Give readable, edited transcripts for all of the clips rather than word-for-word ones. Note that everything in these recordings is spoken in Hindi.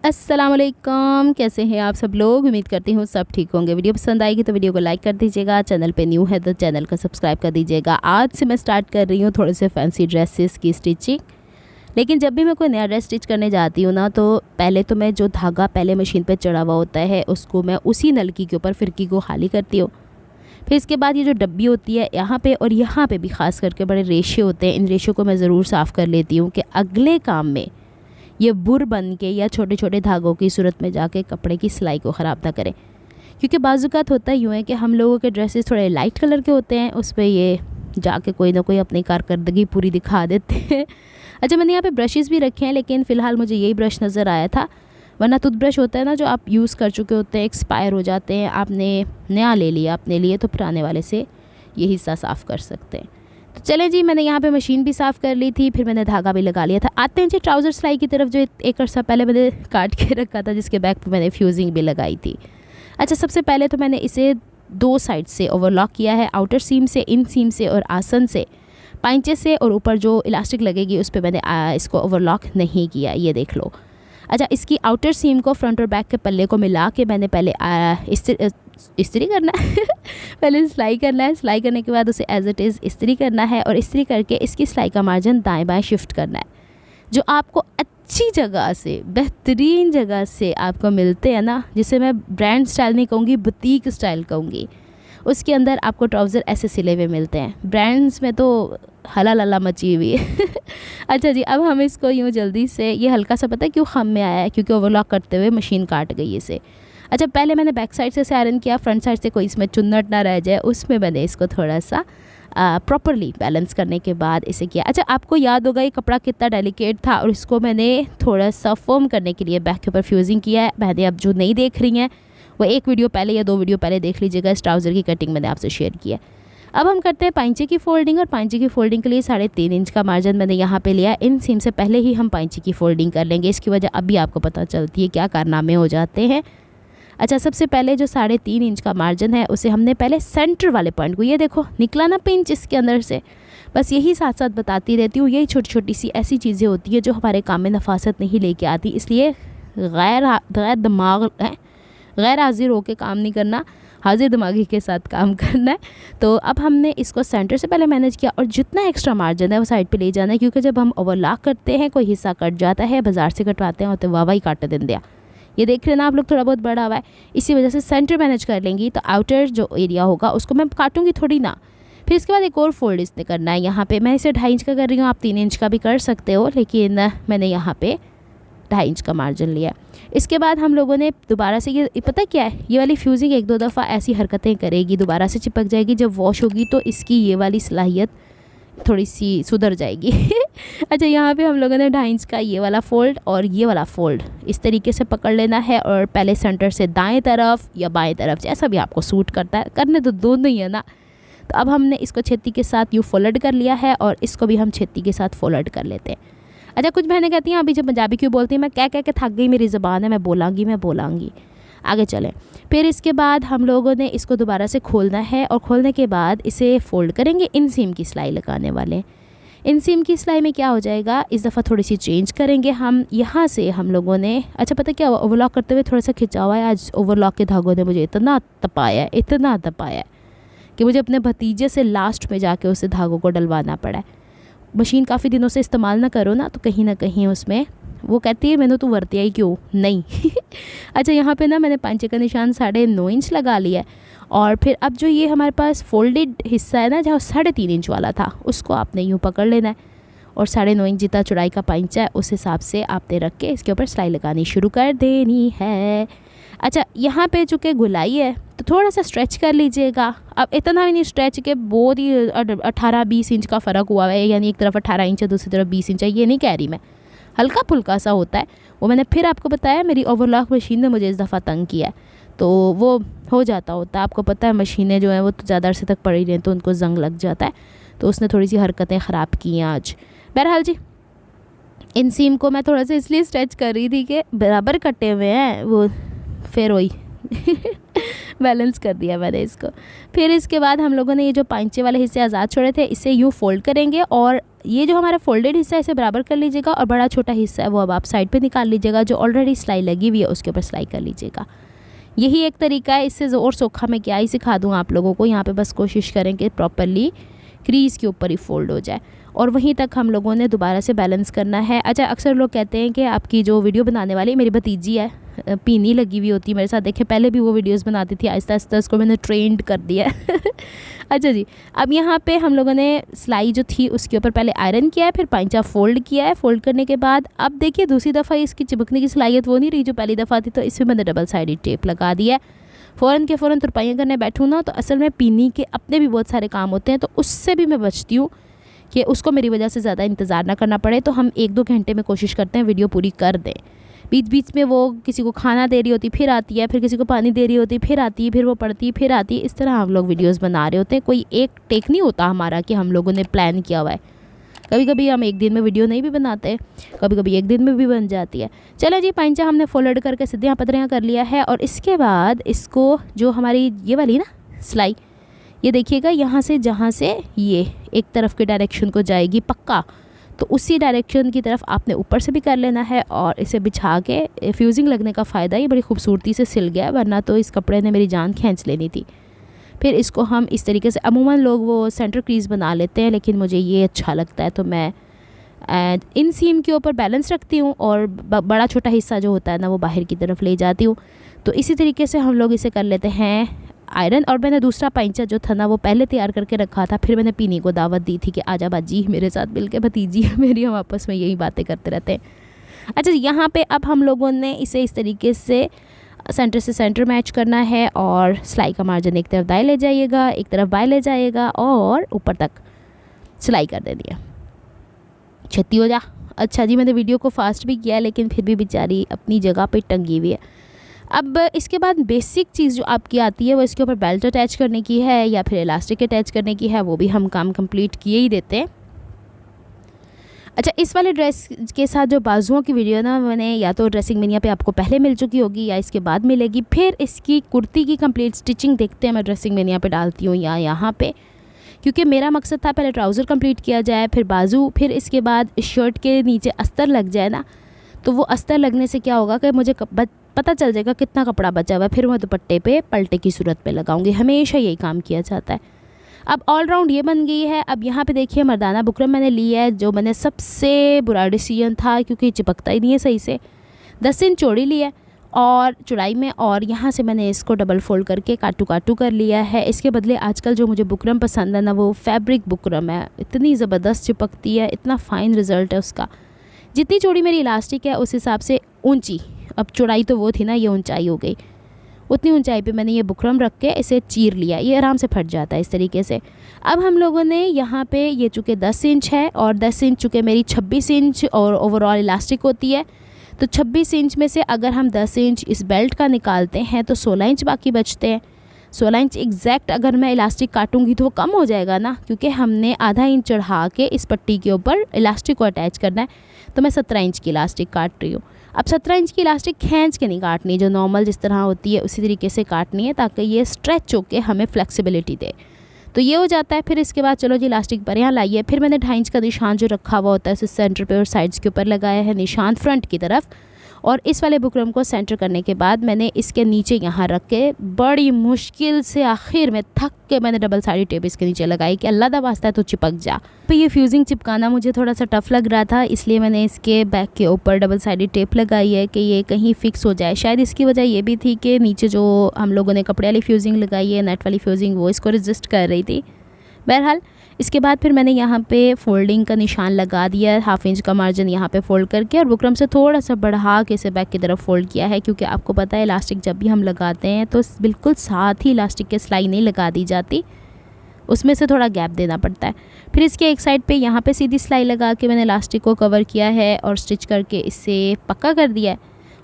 अस्सलामुअलैकुम, कैसे हैं आप सब लोग। उम्मीद करती हूँ सब ठीक होंगे। वीडियो पसंद आएगी तो वीडियो को लाइक कर दीजिएगा। चैनल पे न्यू है तो चैनल को सब्सक्राइब कर दीजिएगा। आज से मैं स्टार्ट कर रही हूँ थोड़े से फैंसी ड्रेसेस की स्टिचिंग। लेकिन जब भी मैं कोई नया ड्रेस स्टिच करने जाती हूँ ना, तो पहले तो मैं जो धागा पहले मशीन पर चढ़ा हुआ होता है उसको मैं उसी नलकी के ऊपर फिरकी को खाली करती हूँ। फिर इसके बाद ये जो डब्बी होती है यहाँ पे और यहाँ पे भी ख़ास करके बड़े रेशे होते हैं, इन रेशों को मैं ज़रूर साफ़ कर लेती हूँ कि अगले काम में ये बुर बन के या छोटे छोटे धागों की सूरत में जाके कपड़े की सिलाई को ख़राब ना करें। क्योंकि बाज़ुकात होता यूँ है कि हम लोगों के ड्रेसेस थोड़े लाइट कलर के होते हैं, उस पर ये जाके कोई ना कोई अपनी कारकर्दगी पूरी दिखा देते हैं। अच्छा, मैंने यहाँ पे ब्रशेज़ भी रखे हैं, लेकिन फ़िलहाल मुझे यही ब्रश नज़र आया था। वरना टूथब्रश होता है ना, जो आप यूज़ कर चुके होते हैं, एक्सपायर हो जाते हैं, आपने नया ले लिया अपने लिए, तो पुराने वाले से ये हिस्सा साफ़ कर सकते हैं। तो चलें जी, मैंने यहाँ पे मशीन भी साफ़ कर ली थी, फिर मैंने धागा भी लगा लिया था। आते हैं जी ट्राउज़र सिलाई की तरफ, जो एक अर्सा पहले मैंने काट के रखा था, जिसके बैक पे मैंने फ्यूजिंग भी लगाई थी। अच्छा, सबसे पहले तो मैंने इसे दो साइड से ओवरलॉक किया है, आउटर सीम से, इन सीम से और आसन से, पाइंचे से, और ऊपर जो इलास्टिक लगेगी उस पर मैंने इसको ओवरलॉक नहीं किया, ये देख लो। अच्छा, इसकी आउटर सीम को फ्रंट और बैक के पल्ले को मिला के मैंने पहले इस्त्री करना है पहले सिलाई करना है। सिलाई करने के बाद उसे एज इट इज़ इस्त्री करना है, और इस्त्री करके इसकी सिलाई का मार्जिन दाएं बाएं शिफ्ट करना है। जो आपको अच्छी जगह से, बेहतरीन जगह से आपको मिलते हैं ना, जिसे मैं ब्रांड स्टाइल नहीं कहूँगी, बुटीक स्टाइल कहूँगी, उसके अंदर आपको ट्राउज़र ऐसे सिले हुए मिलते हैं। ब्रांड्स में तो हला लला मची हुई है अच्छा जी, अब हम इसको यूँ जल्दी से, ये हल्का सा पता है क्यों खम में आया है, क्योंकि ओवरलॉक करते हुए मशीन काट गई इसे। अच्छा, पहले मैंने बैक साइड से आयरन किया, फ्रंट साइड से कोई इसमें चुन्नट ना रह जाए, उसमें मैंने इसको थोड़ा सा प्रॉपरली बैलेंस करने के बाद इसे किया। अच्छा, आपको याद होगा ये कपड़ा कितना डेलिकेट था, और इसको मैंने थोड़ा सा फर्म करने के लिए बैक के ऊपर फ्यूजिंग किया है। बहनें अब जो नहीं देख रही हैं वो एक वीडियो पहले या दो वीडियो पहले देख लीजिएगा, इस ट्राउज़र की कटिंग मैंने आपसे शेयर किया। अब हम करते हैं पाइंचे की फ़ोल्डिंग, और पाइंचे की फ़ोल्डिंग के लिए 3.5 इंच का मार्जिन मैंने यहाँ पे लिया। इन सीम से पहले ही हम पाइंचे की फ़ोल्डिंग कर लेंगे, इसकी वजह अभी आपको पता चलती है क्या कारनामे हो जाते हैं। अच्छा, सबसे पहले जो 3.5 इंच का मार्जिन है उसे हमने पहले सेंटर वाले पॉइंट को, ये देखो निकला ना पिंच इसके अंदर से, बस यही साथ साथ बताती रहती हूँ। यही छोटी छोटी सी ऐसी चीज़ें होती है जो हमारे काम में नफासत नहीं लेके आती, इसलिए गैर हाजिर होकर काम नहीं करना, हाजिर दिमागी के साथ काम करना है। तो अब हमने इसको सेंटर से पहले मैनेज किया, और जितना एक्स्ट्रा मार्जिन है वो साइड पे ले जाना है, क्योंकि जब हम ओवरलॉक करते हैं कोई हिस्सा कट जाता है, बाज़ार से कटवाते हैं तो वाह ही काट दिन दिया। ये देख रहे ना आप लोग, थोड़ा बहुत बड़ा हुआ है, इसी वजह से सेंटर मैनेज कर लेंगी तो आउटर जो एरिया होगा उसको मैं काटूंगी थोड़ी ना। फिर इसके बाद एक और फोल्ड इसने करना है। यहाँ पे मैं इसे 2.5 इंच का कर रही हूँ, आप 3 इंच का भी कर सकते हो, लेकिन मैंने यहाँ पे 2.5 इंच का मार्जिन लिया। इसके बाद हम लोगों ने दोबारा से, ये पता क्या है, ये वाली फ्यूजिंग 1-2 दफ़ा ऐसी हरकतें करेगी, दोबारा से चिपक जाएगी। जब वॉश होगी तो इसकी ये वाली सलाहियत थोड़ी सी सुधर जाएगी अच्छा, यहाँ पे हम लोगों ने 2.5 इंच का ये वाला फ़ोल्ड और ये वाला फ़ोल्ड इस तरीके से पकड़ लेना है, और पहले सेंटर से दाएं तरफ या बाएं तरफ, जैसा भी आपको सूट करता है, करने तो दोनों ही है ना। तो अब हमने इसको छेती के साथ यूँ फोल्ड कर लिया है, और इसको भी हम छेती के साथ फोल्ड कर लेते हैं। अच्छा, कुछ बहनें कहती हैं अभी जब पंजाबी क्यों बोलती हैं, मैं कह के थक गई, मेरी ज़बान है, मैं बोलांगी। आगे चलें। फिर इसके बाद हम लोगों ने इसको दोबारा से खोलना है, और खोलने के बाद इसे फ़ोल्ड करेंगे। इन सीम की सिलाई लगाने वाले, इन सीम की सिलाई में क्या हो जाएगा, इस दफ़ा थोड़ी सी चेंज करेंगे हम। यहाँ से हम लोगों ने, अच्छा पता क्या, ओवरलॉक करते हुए थोड़ा सा खिंचा हुआ है। आज ओवरलॉक के धागों ने मुझे इतना तपाया कि मुझे अपने भतीजे से लास्ट में जाके उसे धागों को डलवाना पड़ा है। मशीन काफ़ी दिनों से इस्तेमाल ना करो ना, तो कहीं ना कहीं उसमें वो कहती है मैंने तो वरतिया ही क्यों नहीं अच्छा, यहाँ पे ना मैंने पांचे का निशान 9.5 इंच लगा लिया है, और फिर अब जो ये हमारे पास फोल्डेड हिस्सा है ना, जहाँ 3.5 इंच वाला था, उसको आपने यूँ पकड़ लेना है, और 9.5 इंच जितना चौड़ाई का पांचा है उस हिसाब से आपने रख के इसके ऊपर सिलाई लगानी शुरू कर देनी है। अच्छा, यहाँ पे चूँकि गुलाई है तो थोड़ा सा स्ट्रेच कर लीजिएगा। अब इतना भी नहीं स्ट्रेच के बहुत ही 18-20 इंच का फ़र्क हुआ है, यानी एक तरफ 18 इंच है दूसरी तरफ 20 इंच है, ये नहीं कह रही मैं, हल्का फुल्का सा होता है वो। मैंने फिर आपको बताया मेरी ओवरलॉक मशीन ने मुझे इस दफ़ा तंग किया है, तो वो हो जाता होता है। आपको पता है मशीनें जो हैं वो तो ज़्यादा अरसे तक पड़ी रहें तो उनको जंग लग जाता है, तो उसने थोड़ी सी हरकतें ख़राब की हैं आज। बहरहाल जी, इन सीम को मैं थोड़ा सा इसलिए स्ट्रेच कर रही थी कि बराबर कटे हुए हैं वो, फिर वही बैलेंस कर दिया मैंने इसको। फिर इसके बाद हम लोगों ने ये जो पांचे वाले हिस्से आज़ाद छोड़े थे, इसे यूँ फोल्ड करेंगे, और ये जो हमारा फोल्डेड हिस्सा है इसे बराबर कर लीजिएगा और बड़ा छोटा हिस्सा है वो अब आप साइड पे निकाल लीजिएगा। जो ऑलरेडी सिलाई लगी हुई है उसके ऊपर सिलाई कर लीजिएगा। यही एक तरीका है, इससे और सोखा मैं क्या ही सिखा दूँ आप लोगों को। यहाँ पे बस कोशिश करें कि प्रॉपरली क्रीज़ के ऊपर ही फोल्ड हो जाए और वहीं तक हम लोगों ने दोबारा से बैलेंस करना है। अच्छा, अक्सर लोग कहते हैं कि आपकी जो वीडियो बनाने वाली मेरी भतीजी है, पीनी लगी हुई होती है मेरे साथ, देखे पहले भी वो वीडियोस बनाती थी, आहिस्ता आहिस्ता उसको मैंने ट्रेंड कर दिया है। अच्छा जी, अब यहाँ पे हम लोगों ने सिलाई जो थी उसके ऊपर पहले आयरन किया है, फिर पांचा फोल्ड किया है। फोल्ड करने के बाद अब देखिए दूसरी दफ़ा इसकी चिपकने की सलाहियत वो नहीं रही जो पहली दफ़ा थी, तो इसमें मैंने डबल साइडेड टेप लगा दिया है। फ़ौरन के फ़ौरन तुरपाइयाँ करने बैठूँ ना तो असल में पीनी के अपने भी बहुत सारे काम होते हैं, तो उससे भी मैं बचती हूँ कि उसको मेरी वजह से ज़्यादा इंतज़ार ना करना पड़े। तो हम 1-2 घंटे में कोशिश करते हैं वीडियो पूरी कर दें। बीच बीच में वो किसी को खाना दे रही होती फिर आती है, फिर किसी को पानी दे रही होती फिर आती है, फिर वो पढ़ती फिर आती है। इस तरह हम लोग वीडियोस बना रहे होते हैं। कोई एक टेक नहीं होता हमारा कि हम लोगों ने प्लान किया हुआ है। कभी कभी हम एक दिन में वीडियो नहीं भी बनाते, कभी कभी एक दिन में भी बन जाती है। चलो जी, पांचा हमने फोल्ड करके सीधियाँ पतरियाँ कर लिया है और इसके बाद इसको जो हमारी ये वाली ना सिलाई, ये देखिएगा यहाँ से जहाँ से ये एक तरफ के डायरेक्शन को जाएगी पक्का, तो उसी डायरेक्शन की तरफ आपने ऊपर से भी कर लेना है और इसे बिछा के फ्यूजिंग लगने का फ़ायदा ये बड़ी खूबसूरती से सिल गया, वरना तो इस कपड़े ने मेरी जान खींच लेनी थी। फिर इसको हम इस तरीके से, अमूमन लोग वो सेंटर क्रीज़ बना लेते हैं लेकिन मुझे ये अच्छा लगता है, तो मैं इन सीम के ऊपर बैलेंस रखती हूँ और बड़ा छोटा हिस्सा जो होता है ना वो बाहर की तरफ ले जाती हूँ। तो इसी तरीके से हम लोग इसे कर लेते हैं आयरन। और मैंने दूसरा पांचा जो था ना वो पहले तैयार करके रखा था, फिर मैंने पीनी को दावत दी थी कि आजा बाजी मेरे साथ मिलके, भतीजी है मेरी, हम आपस में यही बातें करते रहते हैं। अच्छा, यहाँ पे अब हम लोगों ने इसे इस तरीके से सेंटर से सेंटर मैच करना है और सिलाई का मार्जिन एक तरफ दाएं ले जाइएगा, एक तरफ बाएं ले जाइएगा और ऊपर तक सिलाई कर देनी है। छत्ती हो जा। अच्छा जी, मैंने वीडियो को फास्ट भी किया लेकिन फिर भी बेचारी अपनी जगह पे टंगी हुई है। अब इसके बाद बेसिक चीज़ जो आपकी आती है वो इसके ऊपर बेल्ट अटैच करने की है या फिर इलास्टिक अटैच करने की है, वो भी हम काम कंप्लीट किए ही देते हैं। अच्छा, इस वाले ड्रेस के साथ जो बाजुओं की वीडियो ना मैंने या तो ड्रेसिंग मेनिया पे आपको पहले मिल चुकी होगी या इसके बाद मिलेगी। फिर इसकी कुर्ती की कंप्लीट स्टिचिंग देखते हैं मैं ड्रेसिंग मेनिया पे डालती हूँ या यहाँ पे, क्योंकि मेरा मकसद था पहले ट्राउज़र कंप्लीट किया जाए, फिर बाजू, फिर इसके बाद शर्ट के नीचे अस्तर लग जाए ना, तो वो अस्तर लगने से क्या होगा कि मुझे पता चल जाएगा कितना कपड़ा बचा हुआ है, फिर मैं दुपट्टे पे पलटे की सूरत पे लगाऊंगी। हमेशा यही काम किया जाता है। अब ऑलराउंड ये बन गई है। अब यहाँ पे देखिए मर्दाना बुकरम मैंने ली है, जो मैंने सबसे बुरा डिसीजन था क्योंकि चिपकता ही नहीं है सही से। 10 इंच चौड़ी ली है और चौड़ाई में, और यहाँ से मैंने इसको डबल फोल्ड करके काटू कर लिया है। इसके बदले आजकल जो मुझे बुकरम पसंद है ना वो फैब्रिक बुकरम है, इतनी ज़बरदस्त चिपकती है, इतना फ़ाइन रिज़ल्ट है उसका। जितनी चौड़ी मेरी इलास्टिक है उस हिसाब से ऊंची, अब चौड़ाई तो वो थी ना, ये ऊंचाई हो गई, उतनी ऊंचाई पे मैंने ये बुकरम रख के इसे चीर लिया। ये आराम से फट जाता है इस तरीके से। अब हम लोगों ने यहाँ पे ये चूँकि 10 इंच है और 10 इंच चूँकि मेरी 26 इंच और ओवरऑल इलास्टिक होती है, तो 26 इंच में से अगर हम 10 इंच इस बेल्ट का निकालते हैं तो 16 इंच बाकी बचते हैं। 16 इंच एग्जैक्ट अगर मैं इलास्टिक काटूंगी तो वो कम हो जाएगा ना, क्योंकि हमने आधा इंच चढ़ा के इस पट्टी के ऊपर इलास्टिक को अटैच करना है। तो मैं 17 इंच की इलास्टिक काट रही हूँ। अब 17 इंच की इलास्टिक खींच के नहीं काटनी, जो नॉर्मल जिस तरह होती है उसी तरीके से काटनी है ताकि ये स्ट्रेच होके हमें फ्लेक्सिबिलिटी दे। तो ये हो जाता है। फिर इसके बाद चलो जी इलास्टिक पर यहाँ लाइए। फिर मैंने 2.5 इंच का निशान जो रखा हुआ होता है उसे सेंटर पे और साइड्स के ऊपर लगाया है निशान फ्रंट की तरफ, और इस वाले बुकरम को सेंटर करने के बाद मैंने इसके नीचे यहाँ रख के बड़ी मुश्किल से आखिर में थक के मैंने डबल साइड टेप इसके नीचे लगाई कि अल्लाह दा वास्ता है तो चिपक जा। तो ये फ्यूजिंग चिपकाना मुझे थोड़ा सा टफ लग रहा था, इसलिए मैंने इसके बैक के ऊपर डबल साइडेड टेप लगाई है कि ये कहीं फिक्स हो जाए। शायद इसकी वजह ये भी थी कि नीचे जो हम लोगों ने कपड़े वाली फ्यूजिंग लगाई है, नेट वाली फ्यूजिंग, वो इसको रजिस्ट कर रही थी। बहरहाल इसके बाद फिर मैंने यहाँ पे फोल्डिंग का निशान लगा दिया, 1/2 इंच का मार्जिन यहाँ पे फोल्ड करके और बुकरम से थोड़ा सा बढ़ा के इसे बैक की तरफ फोल्ड किया है, क्योंकि आपको पता है इलास्टिक जब भी हम लगाते हैं तो बिल्कुल साथ ही इलास्टिक के सिलाई नहीं लगा दी जाती, उसमें से थोड़ा गैप देना पड़ता है। फिर इसके एक साइड पे यहाँ पे सीधी सिलाई लगा के मैंने इलास्टिक को कवर किया है और स्टिच करके इसे पक्का कर दिया है।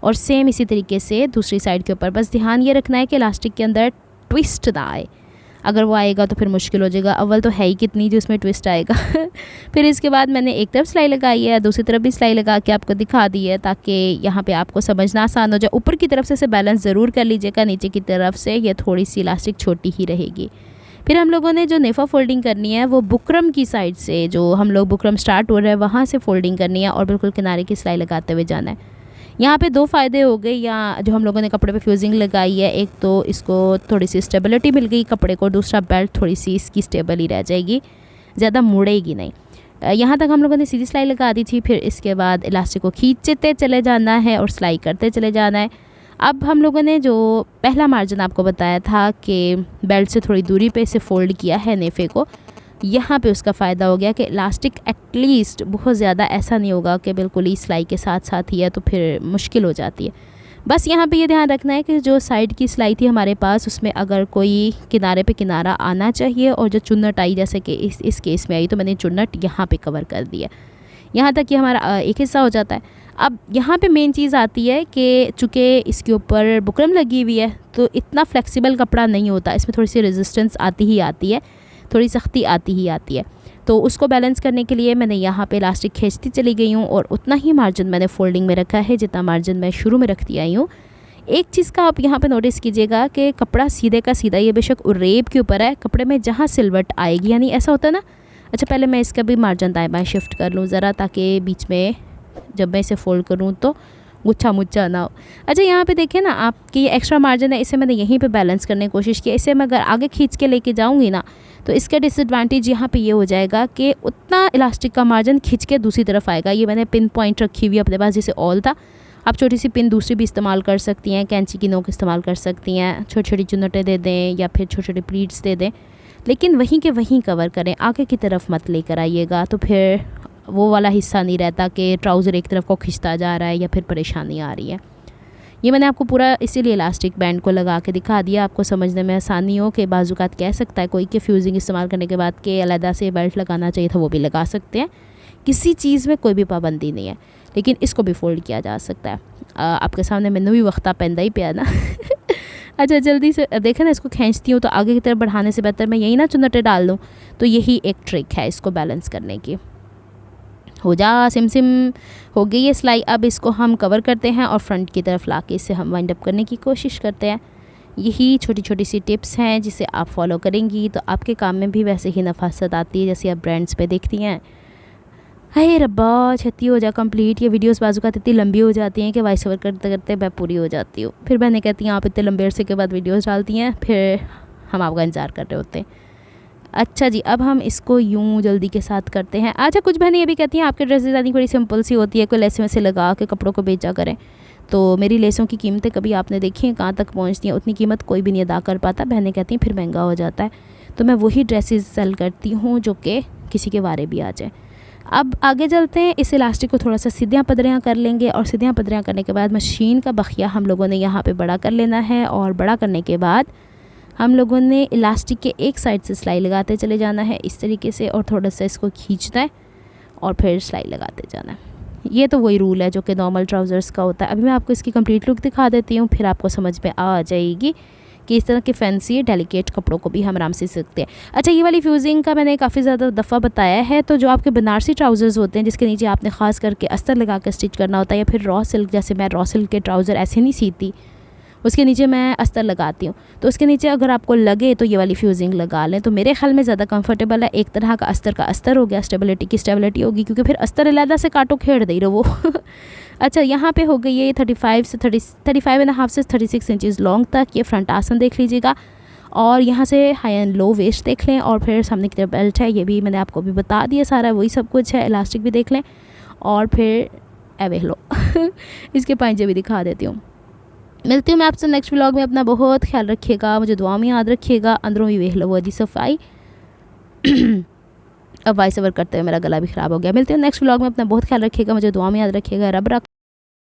और सेम इसी तरीके से दूसरी साइड के ऊपर, बस ध्यान ये रखना है कि इलास्टिक के अंदर ट्विस्ट ना आए, अगर वो आएगा तो फिर मुश्किल हो जाएगा। अव्वल तो है ही कितनी जो उसमें ट्विस्ट आएगा। फिर इसके बाद मैंने एक तरफ सिलाई लगाई है, दूसरी तरफ भी सिलाई लगा के आपको दिखा दी है ताकि यहाँ पे आपको समझना आसान हो जाए। ऊपर की तरफ से बैलेंस ज़रूर कर लीजिएगा, नीचे की तरफ से ये थोड़ी सी इलास्टिक छोटी ही रहेगी। फिर हम लोगों ने जो नेफ़ा फोल्डिंग करनी है वो बुकरम की साइड से, जो हम लोग बुकरम स्टार्ट हो रहा है वहाँ से फोल्डिंग करनी है और बिल्कुल किनारे की सिलाई लगाते हुए जाना है। यहाँ पे 2 फ़ायदे हो गए, या जो हम लोगों ने कपड़े पे फ्यूजिंग लगाई है, एक तो इसको थोड़ी सी स्टेबिलिटी मिल गई कपड़े को, दूसरा बेल्ट थोड़ी सी इसकी स्टेबल ही रह जाएगी, ज़्यादा मुड़ेगी नहीं। यहाँ तक हम लोगों ने सीधी सिलाई लगा दी थी। फिर इसके बाद इलास्टिक को खींचते चले जाना है और सिलाई करते चले जाना है। अब हम लोगों ने जो पहला मार्जिन आपको बताया था कि बेल्ट से थोड़ी दूरी पे इसे फ़ोल्ड किया है नेफ़े को, यहाँ पे उसका फ़ायदा हो गया कि इलास्टिक एटलीस्ट बहुत ज़्यादा ऐसा नहीं होगा कि बिल्कुल ही सिलाई के साथ साथ ही है, तो फिर मुश्किल हो जाती है। बस यहाँ पे ये ध्यान रखना है कि जो साइड की सिलाई थी हमारे पास, उसमें अगर कोई किनारे पे किनारा आना चाहिए और जो चुन्नट आई, जैसे कि इस केस में आई, तो मैंने चुन्नट यहाँ पे कवर कर दिया। यहाँ तक कि हमारा एक हिस्सा हो जाता है। अब यहाँ पे मेन चीज़ आती है कि चूँकि इसके ऊपर बुकरम लगी हुई है तो इतना फ्लेक्सिबल कपड़ा नहीं होता, इसमें थोड़ी सी रेजिस्टेंस आती ही आती है, थोड़ी सख्ती आती ही आती है। तो उसको बैलेंस करने के लिए मैंने यहाँ पे इलास्टिक खींचती चली गई हूँ और उतना ही मार्जिन मैंने फोल्डिंग में रखा है जितना मार्जिन मैं शुरू में रखती आई हूँ। एक चीज़ का आप यहाँ पे नोटिस कीजिएगा कि कपड़ा सीधे का सीधा, ये बेशक रेब के ऊपर है, कपड़े में जहाँ सिलवट आएगी, यानी ऐसा होता है ना। अच्छा, पहले मैं इसका भी मार्जिन दाएँ बाएँ शिफ्ट कर लूँ ज़रा, ताकि बीच में जब मैं इसे फ़ोल्ड करूँ तो गुच्छा मुच्छा ना हो। अच्छा, यहाँ पे देखिए ना, आपकी ये एक्स्ट्रा मार्जिन है, इसे मैंने यहीं पे बैलेंस करने की कोशिश की। इसे मैं अगर आगे खींच के लेके जाऊँगी ना, तो इसका डिसएडवांटेज यहाँ पे ये हो जाएगा कि उतना इलास्टिक का मार्जिन खींच के दूसरी तरफ आएगा। ये मैंने पिन पॉइंट रखी हुई अपने पास, जैसे ऑल था। आप छोटी सी पिन दूसरी भी इस्तेमाल कर सकती हैं, कैंची की नोक इस्तेमाल कर सकती हैं, छोटी छोटी चुन्नटें दे दें या फिर छोटे छोटे प्लीट्स दे दें, लेकिन वहीं के वहीं कवर करें, आगे की तरफ मत लेकर आइएगा, तो फिर वो वाला हिस्सा नहीं रहता कि ट्राउज़र एक तरफ को खिंचता जा रहा है या फिर परेशानी आ रही है। ये मैंने आपको पूरा इसीलिए इलास्टिक बैंड को लगा के दिखा दिया, आपको समझने में आसानी हो। कि बाजुकात कह सकता है कोई कि फ्यूजिंग इस्तेमाल करने के बाद के अलहदा से बेल्ट लगाना चाहिए था, वो भी लगा सकते हैं, किसी चीज़ में कोई भी पाबंदी नहीं है, लेकिन इसको भी फोल्ड किया जा सकता है। आपके सामने मैंने भी वक्ता पैदा ही पिया ना। अच्छा, जल्दी से देखें ना, इसको खींचती हूँ तो आगे की तरफ बढ़ाने से बेहतर मैं यही ना चुन्नटें डाल दूँ। तो यही एक ट्रिक है इसको बैलेंस करने की। हो जा सिम सिम, हो गई ये सिलाई। अब इसको हम कवर करते हैं और फ्रंट की तरफ ला के इसे हम वाइंड अप करने की कोशिश करते हैं। यही छोटी छोटी सी टिप्स हैं जिसे आप फॉलो करेंगी तो आपके काम में भी वैसे ही नफासत आती है, जैसे आप ब्रांड्स पे देखती हैं। हाय रब्बा, छत्ती हो जा कंप्लीट। ये वीडियोस बाजू का इतनी लंबी हो जाती हैं कि वॉइस ओवर करते करते मैं पूरी हो जाती हूँ। फिर मैंने कहती हैं आप इतने लंबे अरसे के बाद वीडियोस डालती हैं, फिर हम आपका इंतज़ार कर रहे होते हैं। अच्छा जी, अब हम इसको यूं जल्दी के साथ करते हैं। अच्छा, कुछ बहनें ये भी कहती हैं आपकी ड्रेस डिज़ाइनिंग बड़ी सिंपल सी होती है, कोई लेसें वैसे लगा के कपड़ों को बेचा करें। तो मेरी लेसों की कीमतें कभी आपने देखी हैं कहाँ तक पहुँचती हैं? उतनी कीमत कोई भी नहीं अदा कर पाता। बहनें कहती हैं फिर महंगा हो जाता है। तो मैं वही ड्रेसेस सेल करती हूँ जो कि किसी के वारे भी आ जाए। अब आगे चलते हैं, इस इलास्टिक को थोड़ा सा सीधियाँ पदरियाँ कर लेंगे और सीधियाँ पदरियाँ करने के बाद मशीन का बखिया हम लोगों ने यहाँ पे बड़ा कर लेना है। और बड़ा करने के बाद हम लोगों ने इलास्टिक के एक साइड से सिलाई लगाते चले जाना है इस तरीके से, और थोड़ा सा इसको खींचना है और फिर सिलाई लगाते जाना है। ये तो वही रूल है जो कि नॉर्मल ट्राउज़र्स का होता है। अभी मैं आपको इसकी कंप्लीट लुक दिखा देती हूँ, फिर आपको समझ में आ जाएगी कि इस तरह के फैंसी डेलिकेट कपड़ों को भी हम आराम से सीखते हैं। अच्छा, ये वाली फ्यूजिंग का मैंने काफ़ी ज़्यादा दफ़ा बताया है। तो जो आपके बनारसी ट्राउज़र्स होते हैं जिसके नीचे आपने ख़ास करके अस्तर लगा कर स्टिच करना होता है, या फिर रॉ सिल्क, जैसे मैं रॉ सिल्क के ट्राउज़र ऐसे नहीं सीती, उसके नीचे मैं अस्तर लगाती हूँ। तो उसके नीचे अगर आपको लगे तो ये वाली फ्यूजिंग लगा लें, तो मेरे ख्याल में ज़्यादा कंफर्टेबल है। एक तरह का अस्तर हो गया, स्टेबिलिटी की स्टेबिलिटी होगी, क्योंकि फिर अस्तर अलहदा से काटो खेड़ दे रहो। अच्छा, यहाँ पे हो गई ये 35 से 35.5 से 36 इंचज़ लॉन्ग तक। ये फ्रंट आसन देख लीजिएगा, और यहाँ से हाई एंड लो वेस्ट देख लें, और फिर सामने की तरफ बेल्ट है, ये भी मैंने आपको भी बता दिया सारा, वही सब कुछ है। इलास्टिक भी देख लें, और फिर देख लो इसके पांचे भी दिखा देती हूँ। मिलती हूँ मैं आपसे नेक्स्ट व्लॉग में। अपना बहुत ख्याल रखिएगा, मुझे दुआ में याद रखिएगा। अंदरों भी देख लो वो जी सफाई। अब वॉइस ओवर करते हुए मेरा गला भी ख़राब हो गया। मिलते हैं नेक्स्ट व्लॉग में। अपना बहुत ख्याल रखिएगा, मुझे दुआ में याद रखिएगा। रब रख